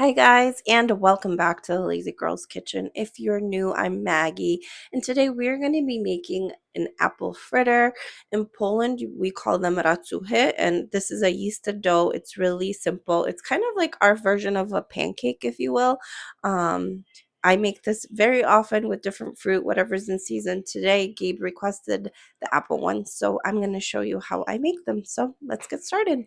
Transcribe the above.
Hi, guys, and welcome back to the Lazy Girl's Kitchen. If you're new, I'm Maggie, and today we're going to be making an apple fritter. In Poland, we call them racuchy, and this is a yeasted dough. It's really simple. It's kind of like our version of a pancake, if you will. Um, I make this very often with different fruit, whatever's in season. Today, Gabe requested the apple one, so I'm going to show you how I make them. So let's get started.